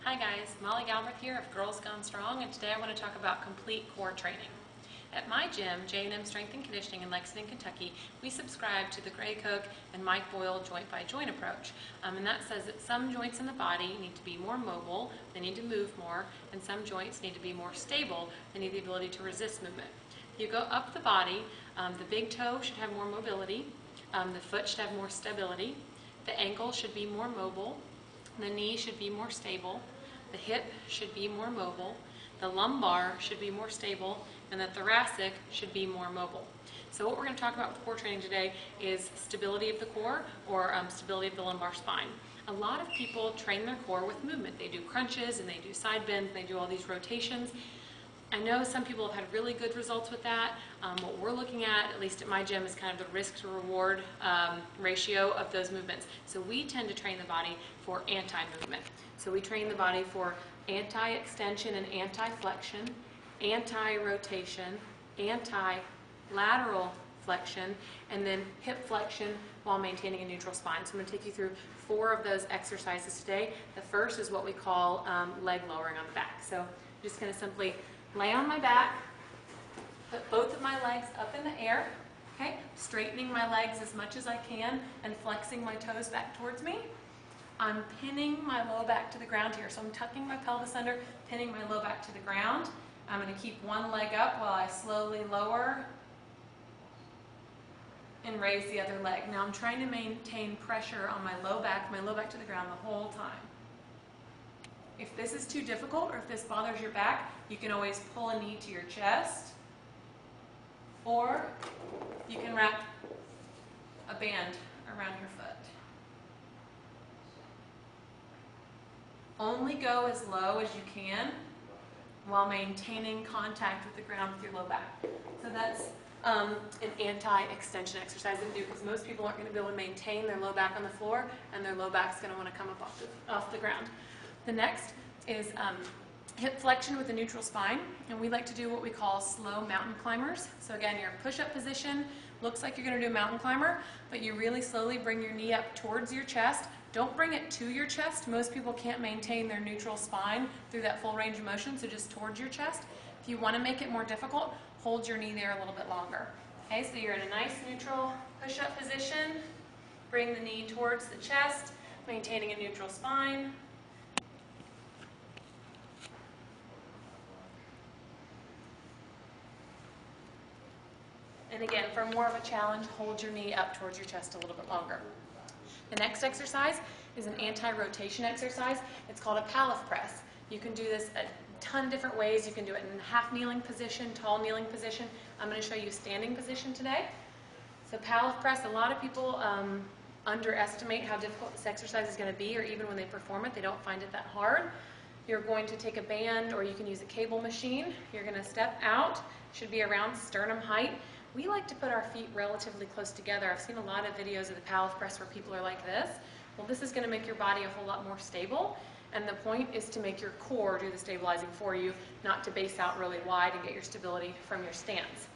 Hi guys, Molly Galbraith here of Girls Gone Strong, and today I want to talk about complete core training. At my gym, J&M Strength and Conditioning in Lexington, Kentucky, we subscribe to the Gray Cook and Mike Boyle joint by joint approach. And that says that some joints in the body need to be more mobile, they need to move more, and some joints need to be more stable, they need the ability to resist movement. If you go up the body, the big toe should have more mobility, the foot should have more stability, the ankle should be more mobile, the knee should be more stable, the hip should be more mobile, the lumbar should be more stable, and the thoracic should be more mobile. So what we're going to talk about with core training today is stability of the core, or stability of the lumbar spine. A lot of people train their core with movement. They do crunches and they do side bends and they do all these rotations. I know some people have had really good results with that. What we're looking at least at my gym, is kind of the risk to reward ratio of those movements. So we tend to train the body for anti-movement. So we train the body for anti-extension and anti-flexion, anti-rotation, anti-lateral flexion, and then hip flexion while maintaining a neutral spine. So I'm going to take you through 4 of those exercises today. The first is what we call leg lowering on the back. So I'm just going to simply lay on my back, put both of my legs up in the air, okay, straightening my legs as much as I can and flexing my toes back towards me. I'm pinning my low back to the ground here. So I'm tucking my pelvis under, pinning my low back to the ground. I'm going to keep one leg up while I slowly lower and raise the other leg. Now I'm trying to maintain pressure on my low back to the ground the whole time. If this is too difficult, or if this bothers your back, you can always pull a knee to your chest, or you can wrap a band around your foot. Only go as low as you can while maintaining contact with the ground with your low back. So that's an anti-extension exercise to do, because most people aren't going to be able to maintain their low back on the floor, and their low back's going to want to come up off the ground. The next is hip flexion with a neutral spine, and we like to do what we call slow mountain climbers. So again, your push-up position looks like you're going to do a mountain climber, but you really slowly bring your knee up towards your chest. Don't bring it to your chest. Most people can't maintain their neutral spine through that full range of motion, so just towards your chest. If you want to make it more difficult, hold your knee there a little bit longer. Okay, so you're in a nice neutral push-up position. Bring the knee towards the chest, maintaining a neutral spine. And again, for more of a challenge, hold your knee up towards your chest a little bit longer. The next exercise is an anti-rotation exercise. It's called a Pallof press. You can do this a ton of different ways. You can do it in half kneeling position, tall kneeling position. I'm going to show you standing position today. So Pallof press, a lot of people underestimate how difficult this exercise is going to be, or even when they perform it, they don't find it that hard. You're going to take a band, or you can use a cable machine. You're going to step out, should be around sternum height. We like to put our feet relatively close together. I've seen a lot of videos of the Pallof press where people are like this. Well, this is going to make your body a whole lot more stable, and the point is to make your core do the stabilizing for you, not to base out really wide and get your stability from your stance.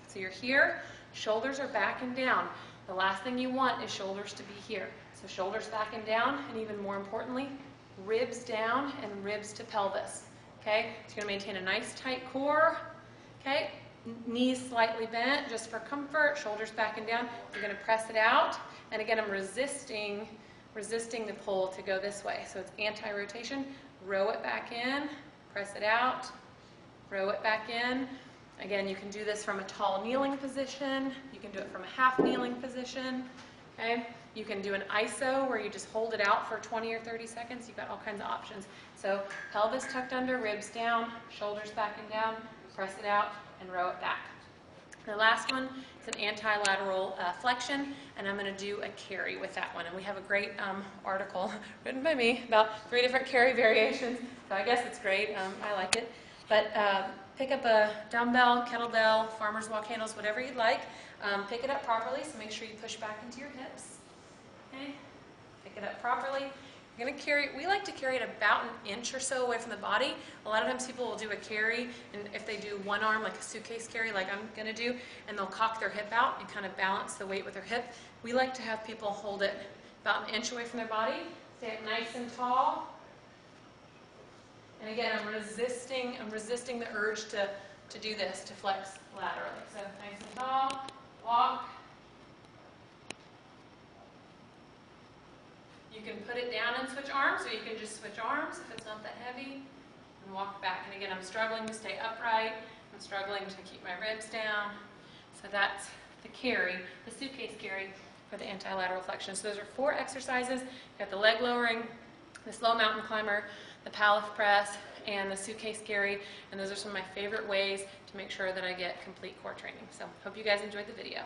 So you're here, shoulders are back and down. The last thing you want is shoulders to be here. So shoulders back and down, and even more importantly, ribs down and ribs to pelvis. Okay, so you're going to maintain a nice tight core. Okay. Knees slightly bent just for comfort, shoulders back and down. You're going to press it out, and again I'm resisting the pull to go this way. So it's anti-rotation. Row it back in, press it out, row it back in. Again, you can do this from a tall kneeling position. You can do it from a half kneeling position. Okay? You can do an ISO where you just hold it out for 20 or 30 seconds. You've got all kinds of options. So pelvis tucked under, ribs down, shoulders back and down, press it out, and row it back. The last one is an anti-lateral flexion, and I'm going to do a carry with that one. And we have a great article written by me about 3 different carry variations, so I guess it's great. I like it. But pick up a dumbbell, kettlebell, farmer's walk handles, whatever you'd like. Pick it up properly, so make sure you push back into your hips. Okay? Pick it up properly. You're going to carry, we like to carry it about an inch or so away from the body. A lot of times people will do a carry, and if they do one arm, like a suitcase carry like I'm going to do, and they'll cock their hip out and kind of balance the weight with their hip. We like to have people hold it about an inch away from their body, stay up nice and tall, And again, I'm resisting the urge to do this, to flex laterally. So nice and tall, walk. You can put it down and switch arms, or you can just switch arms if it's not that heavy, and walk back. And again, I'm struggling to stay upright. I'm struggling to keep my ribs down. So that's the carry, the suitcase carry for the anti-lateral flexion. So those are 4 exercises. You got the leg lowering, the slow mountain climber, the Pallof press, and the suitcase carry. And those are some of my favorite ways to make sure that I get complete core training. So hope you guys enjoyed the video.